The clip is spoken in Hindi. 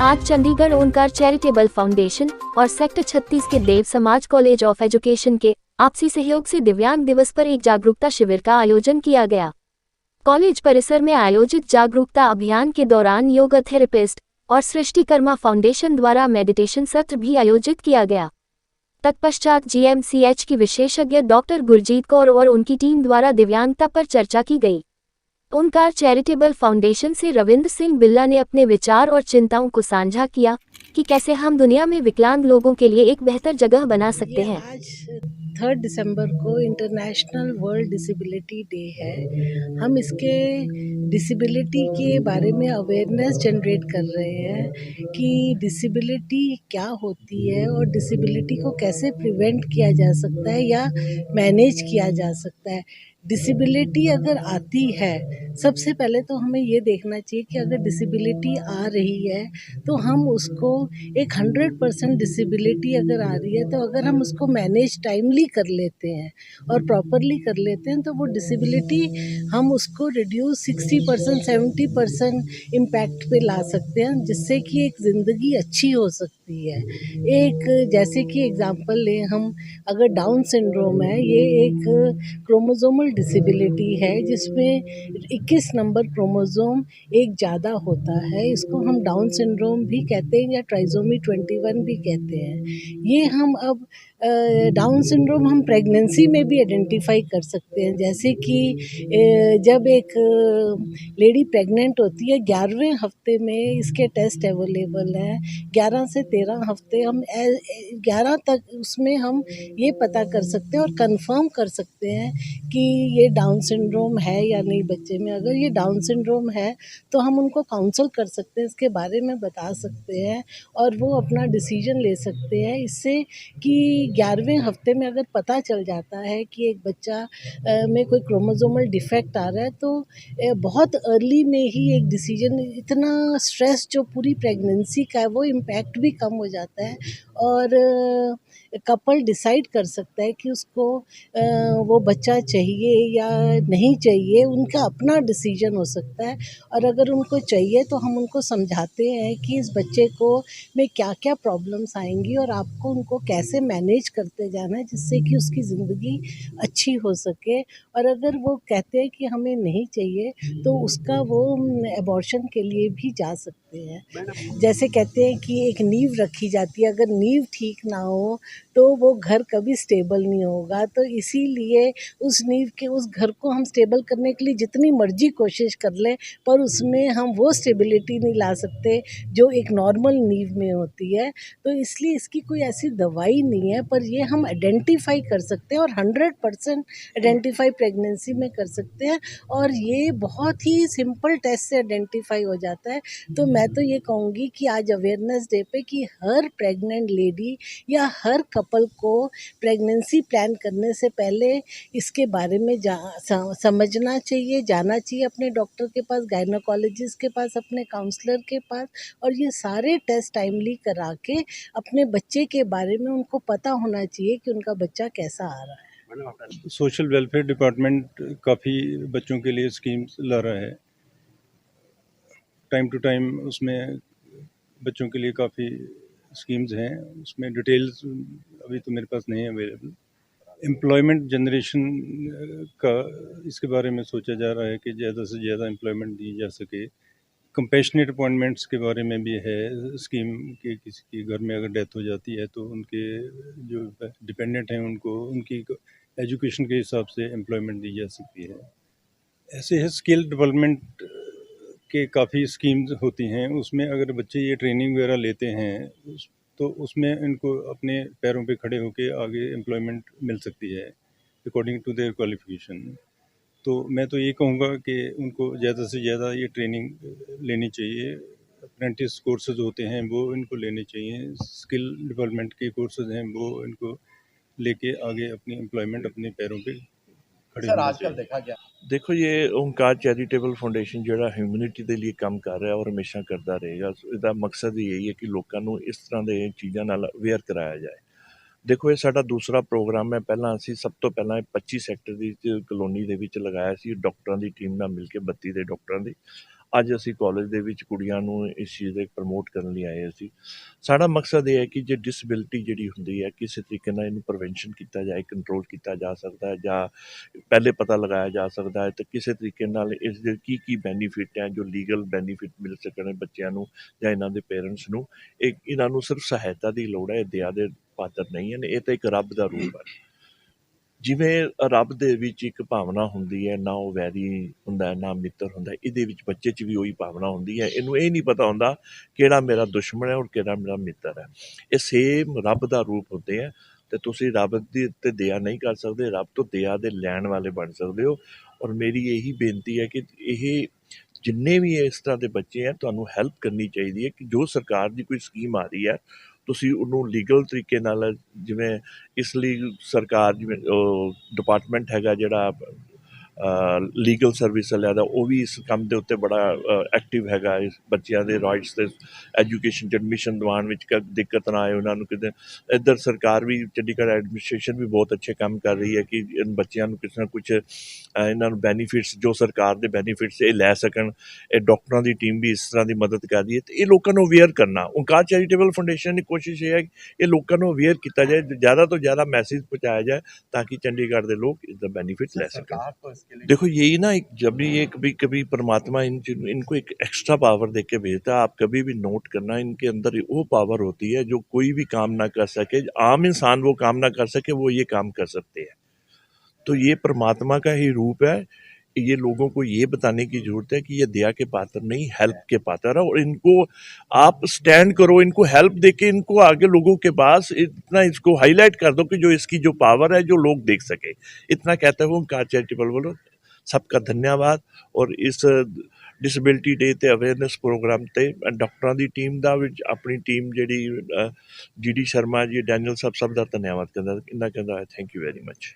आज चंडीगढ़ ओंकार चैरिटेबल फाउंडेशन और सेक्टर 36 के देव समाज कॉलेज ऑफ एजुकेशन के आपसी सहयोग से दिव्यांग दिवस पर एक जागरूकता शिविर का आयोजन किया गया। कॉलेज परिसर में आयोजित जागरूकता अभियान के दौरान योगा थेरेपिस्ट और सृष्टिकर्मा फाउंडेशन द्वारा मेडिटेशन सत्र भी आयोजित किया गया। तत्पश्चात जीएमसीएच की विशेषज्ञ डॉक्टर गुरजीत कौर और उनकी टीम द्वारा दिव्यांगता पर चर्चा की गई। ओंकार चैरिटेबल फाउंडेशन से रविंद्र सिंह बिल्ला ने अपने विचार और चिंताओं को साझा किया कि कैसे हम दुनिया में विकलांग लोगों के लिए एक बेहतर जगह बना सकते हैं। आज 3 दिसंबर को इंटरनेशनल वर्ल्ड डिसेबिलिटी डे है। हम इसके डिसेबिलिटी के बारे में अवेयरनेस जनरेट कर रहे हैं कि डिसेबिलिटी क्या होती है और डिसेबिलिटी को कैसे प्रिवेंट किया जा सकता है या मैनेज किया जा सकता है। डिसेबिलिटी अगर आती है, सबसे पहले तो हमें ये देखना चाहिए कि अगर डिसेबिलिटी आ रही है तो हम उसको एक 100% डिसेबिलिटी अगर आ रही है तो अगर हम उसको मैनेज टाइमली कर लेते हैं और प्रॉपरली कर लेते हैं तो वो डिसेबिलिटी हम उसको रिड्यूस 60% 70% इम्पैक्ट पे ला सकते हैं, जिससे कि एक ज़िंदगी अच्छी हो सकती है। एक जैसे कि एग्ज़ाम्पल लें हम, अगर डाउन सिंड्रोम है, ये एक क्रोमोसोमल डिसेबिलिटी है जिसमें 21 नंबर क्रोमोसोम एक ज़्यादा होता है। इसको हम डाउन सिंड्रोम भी कहते हैं या ट्राइसोमी 21 भी कहते हैं। ये हम अब डाउन सिंड्रोम हम प्रेगनेंसी में भी आइडेंटिफाई कर सकते हैं। जैसे कि जब एक लेडी प्रेग्नेंट होती है, 11वें हफ्ते में इसके टेस्ट अवेलेबल हैं। 11 से 13 हफ्ते हम 11 तक उसमें हम ये पता कर सकते हैं और कंफर्म कर सकते हैं कि ये डाउन सिंड्रोम है या नहीं बच्चे में। अगर ये डाउन सिंड्रोम है तो हम उनको काउंसल कर सकते हैं, इसके बारे में बता सकते हैं और वो अपना डिसीजन ले सकते हैं। इससे कि 11वें हफ्ते में अगर पता चल जाता है कि एक बच्चा में कोई क्रोमोसोमल डिफेक्ट आ रहा है तो बहुत अर्ली में ही एक डिसीजन, इतना स्ट्रेस जो पूरी प्रेगनेंसी का है वो इम्पैक्ट भी कम हो जाता है और कपल डिसाइड कर सकता है कि उसको वो बच्चा चाहिए या नहीं चाहिए। उनका अपना डिसीजन हो सकता है और अगर उनको चाहिए तो हम उनको समझाते हैं कि इस बच्चे को में क्या-क्या प्रॉब्लम्स आएँगी और आपको उनको कैसे मैनेज करते जाना है जिससे कि उसकी ज़िंदगी अच्छी हो सके। और अगर वो कहते हैं कि हमें नहीं चाहिए तो उसका वो अबॉर्शन के लिए भी जा सकते हैं। जैसे कहते हैं कि एक नींव रखी जाती है, अगर नींव ठीक ना हो तो वो घर कभी स्टेबल नहीं होगा। तो इसीलिए उस नींव के उस घर को हम स्टेबल करने के लिए जितनी मर्ज़ी कोशिश कर लें पर उसमें हम वो स्टेबिलिटी नहीं ला सकते जो एक नॉर्मल नींव में होती है। तो इसलिए इसकी कोई ऐसी दवाई नहीं है, पर ये हम आइडेंटिफ़ाई कर सकते हैं और 100% आइडेंटिफ़ाई प्रेगनेंसी में कर सकते हैं और ये बहुत ही सिंपल टेस्ट से आइडेंटिफ़ाई हो जाता है। तो मैं तो ये कहूँगी कि आज अवेयरनेस डे पे कि हर प्रेग्नेंट लेडी या हर कपल को प्रेगनेंसी प्लान करने से पहले इसके बारे में समझना चाहिए, जाना चाहिए अपने डॉक्टर के पास, गायनोकोलॉजिस्ट के पास, अपने काउंसलर के पास और ये सारे टेस्ट टाइमली करा के अपने बच्चे के बारे में उनको पता होना चाहिए कि उनका बच्चा कैसा आ रहा है। सोशल वेलफेयर डिपार्टमेंट काफ़ी बच्चों के लिए स्कीम्स ला रहा है। टाइम टू टाइम उसमें बच्चों के लिए काफ़ी स्कीम्स हैं। उसमें डिटेल्स अभी तो मेरे पास नहीं है अवेलेबल। एम्प्लॉयमेंट जनरेशन का इसके बारे में सोचा जा रहा है कि ज़्यादा से ज़्यादा एम्प्लॉयमेंट दी जा सके। कंपैशनेट अपॉइंटमेंट्स के बारे में भी है स्कीम कि किसी के घर में अगर डेथ हो जाती है तो उनके जो डिपेंडेंट हैं उनको उनकी एजुकेशन के हिसाब से एम्प्लॉयमेंट दी जा सकती है। ऐसे है स्किल डेवलपमेंट के काफ़ी स्कीम्स होती हैं। उसमें अगर बच्चे ये ट्रेनिंग वगैरह लेते हैं तो उसमें इनको अपने पैरों पे खड़े होकर आगे एम्प्लॉयमेंट मिल सकती है अकॉर्डिंग टू देयर क्वालिफिकेशन। तो मैं तो ये कहूँगा कि उनको ज़्यादा से ज़्यादा ये ट्रेनिंग लेनी चाहिए। अप्रेंटिस कोर्सेज होते हैं वो इनको लेने चाहिए। स्किल डेवलपमेंट के कोर्सेज हैं वो इनको लेके आगे अपनी एम्प्लॉयमेंट अपने पैरों पे खड़े सर होना आजकल चाहिए। देखा गया देखो ये ओंकार ਚੈਰੀਟੇਬਲ ਫਾਊਂਡੇਸ਼ਨ ਜਿਹੜਾ ਹਿਊਮੈਨਿਟੀ ਦੇ ਲਈ ਕੰਮ ਕਰ ਰਿਹਾ ਔਰ ਹਮੇਸ਼ਾ ਕਰਦਾ ਰਹੇਗਾ। ਇਹਦਾ ਮਕਸਦ ਹੀ ਇਹੀ ਹੈ ਕਿ ਲੋਕਾਂ ਨੂੰ ਇਸ ਤਰ੍ਹਾਂ ਦੇ ਚੀਜ਼ਾਂ ਨਾਲ ਅਵੇਅਰ ਕਰਾਇਆ ਜਾਏ। ਦੇਖੋ ਇਹ ਸਾਡਾ ਦੂਸਰਾ ਪ੍ਰੋਗਰਾਮ ਹੈ। ਪਹਿਲਾਂ ਅਸੀਂ ਸਭ ਤੋਂ ਪਹਿਲਾਂ 25 ਸੈਕਟਰ ਦੀ ਕਲੋਨੀ ਦੇ ਵਿੱਚ ਲਗਾਇਆ ਸੀ ਡਾਕਟਰਾਂ ਦੀ ਟੀਮ ਨਾਲ ਮਿਲ ਕੇ 32 ਦੇ ਡਾਕਟਰਾਂ ਦੀ। ਅੱਜ ਅਸੀਂ ਕਾਲਜ ਦੇ ਵਿੱਚ ਕੁੜੀਆਂ ਨੂੰ ਇਸ ਚੀਜ਼ ਦੇ ਪ੍ਰਮੋਟ ਕਰਨ ਲਈ ਆਏ ਸੀ। ਸਾਡਾ ਮਕਸਦ ਇਹ ਹੈ ਕਿ ਜੇ ਡਿਸੇਬਿਲਿਟੀ ਜਿਹੜੀ ਹੁੰਦੀ ਹੈ ਕਿਸੇ ਤਰੀਕੇ ਨਾਲ ਇਹਨੂੰ ਪ੍ਰੀਵੈਂਸ਼ਨ ਕੀਤਾ ਜਾਏ, ਕੰਟਰੋਲ ਕੀਤਾ ਜਾ ਸਕਦਾ ਹੈ ਜਾਂ ਪਹਿਲੇ ਪਤਾ ਲਗਾਇਆ ਜਾ ਸਕਦਾ ਹੈ ਤੇ ਕਿਸੇ ਤਰੀਕੇ ਨਾਲ ਇਸ ਦੇ ਕੀ ਬੈਨੀਫਿਟ ਹੈ, ਜੋ ਲੀਗਲ ਬੈਨੀਫਿਟ ਮਿਲ ਸਕਣ ਬੱਚਿਆਂ ਨੂੰ ਜਾਂ ਇਹਨਾਂ ਦੇ ਪੇਰੈਂਟਸ ਨੂੰ। ਇਹਨਾਂ ਨੂੰ ਸਿਰਫ ਸਹਾਇਤਾ ਦੀ ਲੋੜ ਹੈ, ਇਹ ਦਇਆ ਦੇ ਪਾਤਰ ਨਹੀਂ ਹਨ। ਇਹ ਤਾਂ ਇੱਕ ਰੱਬ ਦਾ ਰੂਪ ਹੈ। ਜਿਵੇਂ ਰੱਬ ਦੇ ਵਿੱਚ ਇੱਕ ਭਾਵਨਾ ਹੁੰਦੀ ਹੈ, ਨਾ ਉਹ ਵੈਰੀ ਹੁੰਦਾ ਨਾ ਮਿੱਤਰ ਹੁੰਦਾ, ਇਹਦੇ ਵਿੱਚ ਬੱਚੇ 'ਚ ਵੀ ਉਹੀ ਭਾਵਨਾ ਹੁੰਦੀ ਹੈ। ਇਹਨੂੰ ਇਹ ਨਹੀਂ ਪਤਾ ਹੁੰਦਾ ਕਿਹੜਾ ਮੇਰਾ ਦੁਸ਼ਮਣ ਹੈ ਔਰ ਕਿਹੜਾ ਮੇਰਾ ਮਿੱਤਰ ਹੈ। ਇਹ ਸੇਮ ਰੱਬ ਦਾ ਰੂਪ ਹੁੰਦੇ ਹੈ ਅਤੇ ਤੁਸੀਂ ਰੱਬ ਦੀ ਤੇ ਦਇਆ ਨਹੀਂ ਕਰ ਸਕਦੇ, ਰੱਬ ਤੋਂ ਦਇਆ ਦੇ ਲੈਣ ਵਾਲੇ ਬਣ ਸਕਦੇ ਹੋ। ਔਰ ਮੇਰੀ ਇਹੀ ਬੇਨਤੀ ਹੈ ਕਿ ਇਹ ਜਿੰਨੇ ਵੀ ਇਸ ਤਰ੍ਹਾਂ ਦੇ ਬੱਚੇ ਹੈ ਤੁਹਾਨੂੰ ਹੈਲਪ ਕਰਨੀ ਚਾਹੀਦੀ ਹੈ ਕਿ ਜੋ ਸਰਕਾਰ ਦੀ ਕੋਈ ਸਕੀਮ ਆ ਰਹੀ ਹੈ ਤੁਸੀਂ ਉਹਨੂੰ ਲੀਗਲ ਤਰੀਕੇ ਨਾਲ, ਜਿਵੇਂ ਇਸ ਲਈ ਸਰਕਾਰ ਜਿਵੇਂ ਡਿਪਾਰਟਮੈਂਟ ਹੈਗਾ ਜਿਹੜਾ ਲੀਗਲ ਸਰਵਿਸ ਵਾਲਿਆਂ ਦਾ, ਉਹ ਵੀ ਇਸ ਕੰਮ ਦੇ ਉੱਤੇ ਬੜਾ ਐਕਟਿਵ ਹੈਗਾ। ਇਸ ਬੱਚਿਆਂ ਦੇ ਰਾਈਟਸ ਤੇ ਐਜੂਕੇਸ਼ਨ 'ਚ ਐਡਮਿਸ਼ਨ ਦਿਵਾਉਣ ਵਿੱਚ ਦਿੱਕਤ ਨਾ ਆਏ ਉਹਨਾਂ ਨੂੰ ਕਿਤੇ। ਇੱਧਰ ਸਰਕਾਰ ਵੀ, ਚੰਡੀਗੜ੍ਹ ਐਡਮਿਨਿਸਟ੍ਰੇਸ਼ਨ ਵੀ ਬਹੁਤ ਅੱਛੇ ਕੰਮ ਕਰ ਰਹੀ ਹੈ ਕਿ ਬੱਚਿਆਂ ਨੂੰ ਕਿਸੇ ਨਾ ਕੁਛ ਇਹਨਾਂ ਨੂੰ ਬੈਨੀਫਿਟਸ, ਜੋ ਸਰਕਾਰ ਦੇ ਬੈਨੀਫਿਟਸ ਇਹ ਲੈ ਸਕਣ। ਇਹ ਡਾਕਟਰਾਂ ਦੀ ਟੀਮ ਵੀ ਇਸ ਤਰ੍ਹਾਂ ਦੀ ਮਦਦ ਕਰ ਰਹੀ ਹੈ ਅਤੇ ਇਹ ਲੋਕਾਂ ਨੂੰ ਅਵੇਅਰ ਕਰਨਾ। ਓਂਕਾਰ ਚੈਰੀਟੇਬਲ ਫਾਊਂਡੇਸ਼ਨ ਦੀ ਕੋਸ਼ਿਸ਼ ਇਹ ਹੈ ਕਿ ਇਹ ਲੋਕਾਂ ਨੂੰ ਅਵੇਅਰ ਕੀਤਾ ਜਾਏ, ਜ਼ਿਆਦਾ ਤੋਂ ਜ਼ਿਆਦਾ ਮੈਸੇਜ ਪਹੁੰਚਾਇਆ ਜਾए ताकि चंडीगढ़ के लोग इसका बेनिफिट ले सकें। देखो यही ना, जब भी ये कभी परमात्मा इनको एक एक्स्ट्रा पावर दे के भेजता है। आप कभी भी नोट करना, इनके अंदर वो पावर होती है जो कोई भी काम ना कर सके, आम इंसान वो काम ना कर सके, वो ये काम कर सकते हैं। तो ये परमात्मा का ही रूप है। ये लोगों को ये बताने की ज़रूरत है कि ये दया के पात्र नहीं, हेल्प के पात्र है। और इनको आप स्टैंड करो, इनको हेल्प देके इनको आगे लोगों के पास इतना इसको हाईलाइट कर दो कि जो इसकी जो पावर है जो लोग देख सके। इतना कहते हुए ओंकार चैरिटेबल बोलो सबका धन्यवाद। और इस डिसेबिलिटी डे ते अवेयरनेस प्रोग्राम ते डॉक्टरां दी टीम दा अपनी टीम जिहड़ी GD शर्मा जी, डैनियल सब दा धन्यवाद करदा। इन्ना कहंदा, थैंक यू वेरी मच।